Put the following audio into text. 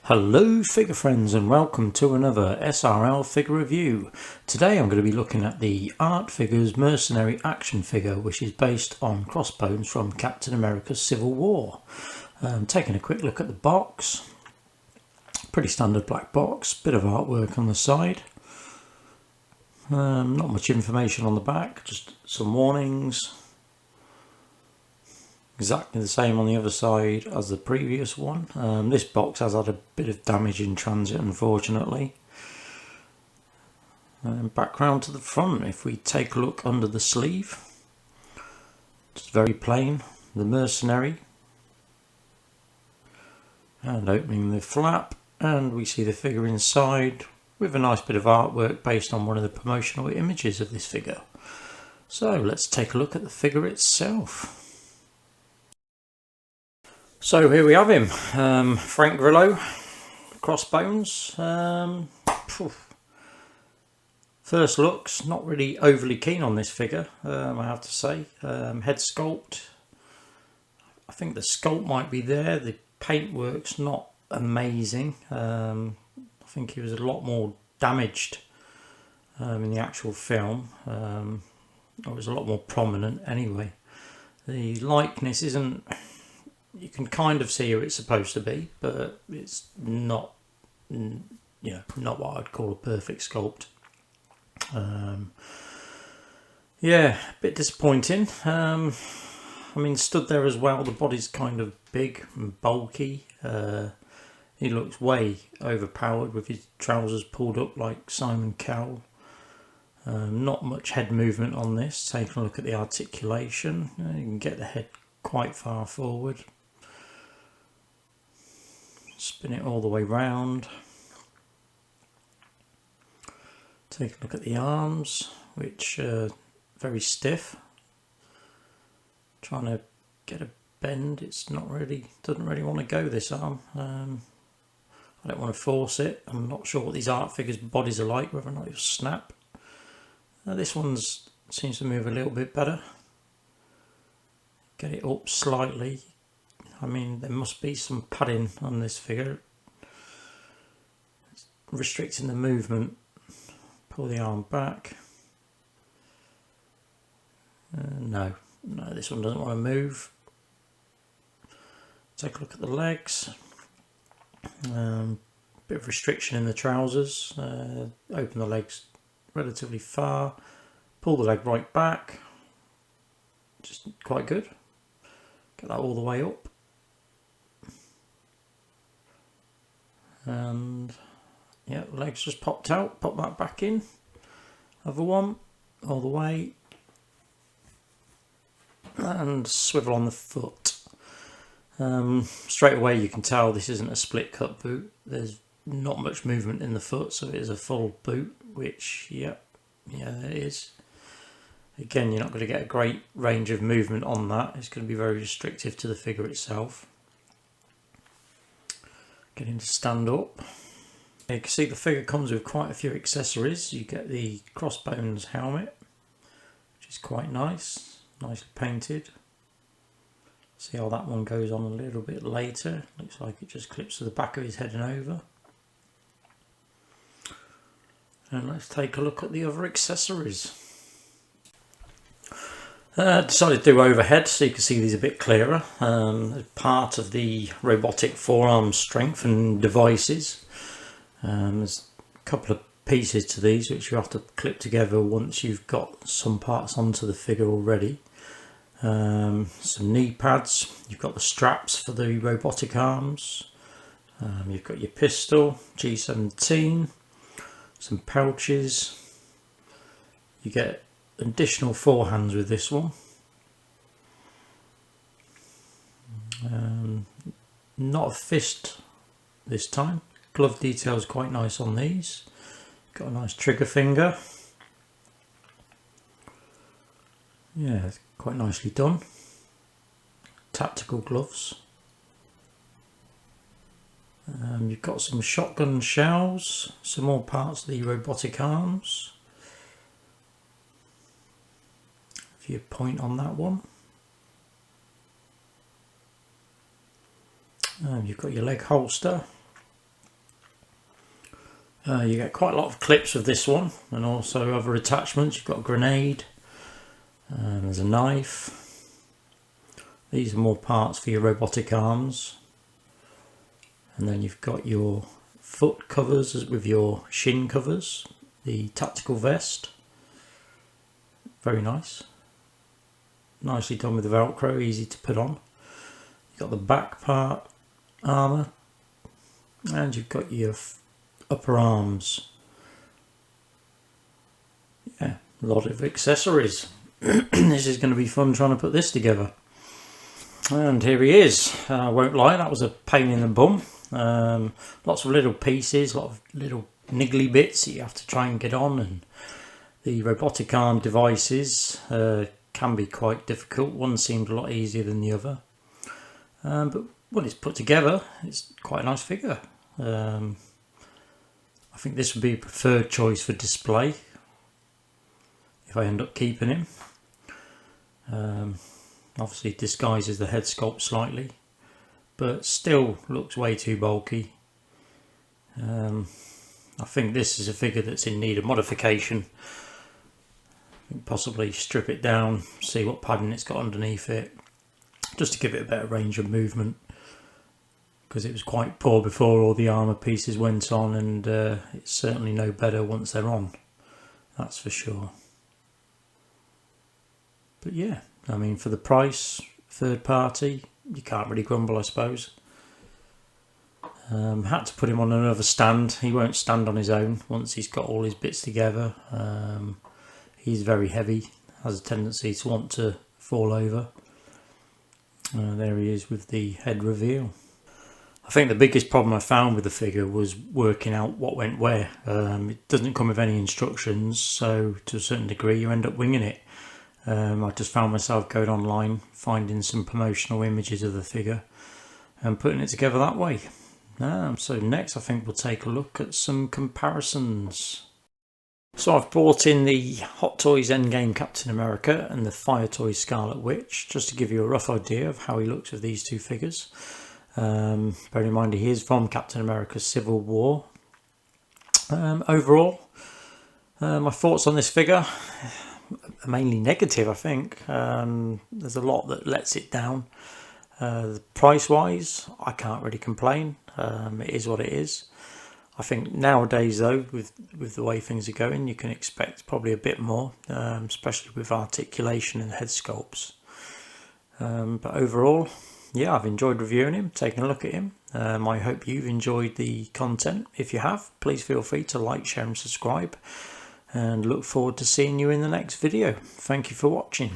Hello figure friends and welcome to another SRL figure review. Today I'm going to be looking at the Art Figures Mercenary action figure, which is based on Crossbones from Captain America's Civil War. Taking a quick look at the box. Pretty standard black box, bit of artwork on the side. Not much information on the back, just some warnings. Exactly the same on the other side as the previous one. This box has had a bit of damage in transit, unfortunately. Background to the front, if we take a look under the sleeve, it's very plain, the Mercenary. And opening the flap, and we see the figure inside with a nice bit of artwork based on one of the promotional images of this figure. So let's take a look at the figure itself. So here we have him, Frank Grillo, Crossbones. First looks, not really overly keen on this figure, I have to say. Head sculpt, I think the sculpt might be there, the paintwork's not amazing. I think he was a lot more damaged in the actual film. It was a lot more prominent anyway. The likeness isn't... You can kind of see who it's supposed to be, but it's not, not what I'd call a perfect sculpt. Yeah, a bit disappointing. I mean, stood there as well, the body's kind of big and bulky. He looks way overpowered with his trousers pulled up like Simon Cowell. Not much head movement on this. Taking a look at the articulation, you can get the head quite far forward. Spin it all the way round. Take a look at the arms, which are very stiff. Trying to get a bend, it's not really, doesn't really want to go, this arm. I don't want to force it. I'm not sure what these art figures' bodies are like, whether or not it'll snap. This one's seems to move a little bit better. Get it up slightly. I mean, there must be some padding on this figure. It's restricting the movement. Pull the arm back. No, this one doesn't want to move. Take a look at the legs. Bit of restriction in the trousers. Open the legs relatively far. Pull the leg right back. Just quite good. Get that all the way up. And yeah, legs just popped out, pop that back in. Other one, all the way. And swivel on the foot. Straight away you can tell this isn't a split cut boot. There's not much movement in the foot, so it is a full boot, which, yeah, it is. Again, you're not going to get a great range of movement on that. It's going to be very restrictive to the figure itself. Getting to stand up. You can see the figure comes with quite a few accessories. You get the Crossbones helmet, which is quite nice, nicely painted. See how that one goes on a little bit later. Looks like it just clips to the back of his head and over. And let's take a look at the other accessories. Decided to do overhead so you can see these a bit clearer. As part of the robotic forearm strengthened devices. There's a couple of pieces to these which you have to clip together once you've got some parts onto the figure already. Some knee pads. You've got the straps for the robotic arms. You've got your pistol, G17. Some pouches. You get additional forehands with this one. Not a fist this time. Glove detail is quite nice on these. Got a nice trigger finger. Yeah, quite nicely done. Tactical gloves. You've got some shotgun shells, some more parts of the robotic arms. If you point on that one. You've got your leg holster, You get quite a lot of clips with this one, and also other attachments. You've got a grenade, there's a knife. These are more parts for your robotic arms. And then you've got your foot covers with your shin covers, the tactical vest. Very nice. Nicely done with the Velcro, easy to put on. You've got the back part armour, and you've got your upper arms. Yeah, a lot of accessories. This is going to be fun trying to put this together. And here he is. I won't lie, that was a pain in the bum. Lots of little pieces, a lot of little niggly bits that you have to try and get on, and the robotic arm devices can be quite difficult. One seemed a lot easier than the other, but when it's put together, it's quite a nice figure. I think this would be a preferred choice for display if I end up keeping him. Obviously it disguises the head sculpt slightly, but still looks way too bulky. I think this is a figure that's in need of modification. Possibly strip it down, see what padding it's got underneath it, just to give it a better range of movement, because it was quite poor before all the armour pieces went on, and it's certainly no better once they're on, that's for sure. But yeah, I mean, for the price, third party, you can't really grumble, I suppose. Had to put him on another stand. He won't stand on his own once he's got all his bits together. He's very heavy, has a tendency to want to fall over. There he is with the head reveal. I think the biggest problem I found with the figure was working out what went where. It doesn't come with any instructions, so to a certain degree you end up winging it. I just found myself going online, finding some promotional images of the figure and putting it together that way. So next I think we'll take a look at some comparisons. So I've brought in the Hot Toys Endgame Captain America and the Fire Toys Scarlet Witch, just to give you a rough idea of how he looks with these two figures. Bear in mind he is from Captain America Civil War. Overall, my thoughts on this figure are mainly negative, I think. There's a lot that lets it down. Price wise, I can't really complain. It is what it is. I think nowadays though, with the way things are going, you can expect probably a bit more, especially with articulation and head sculpts. But overall, yeah, I've enjoyed reviewing him, taking a look at him. I hope you've enjoyed the content. If you have, please feel free to like, share and subscribe, and look forward to seeing you in the next video. Thank you for watching.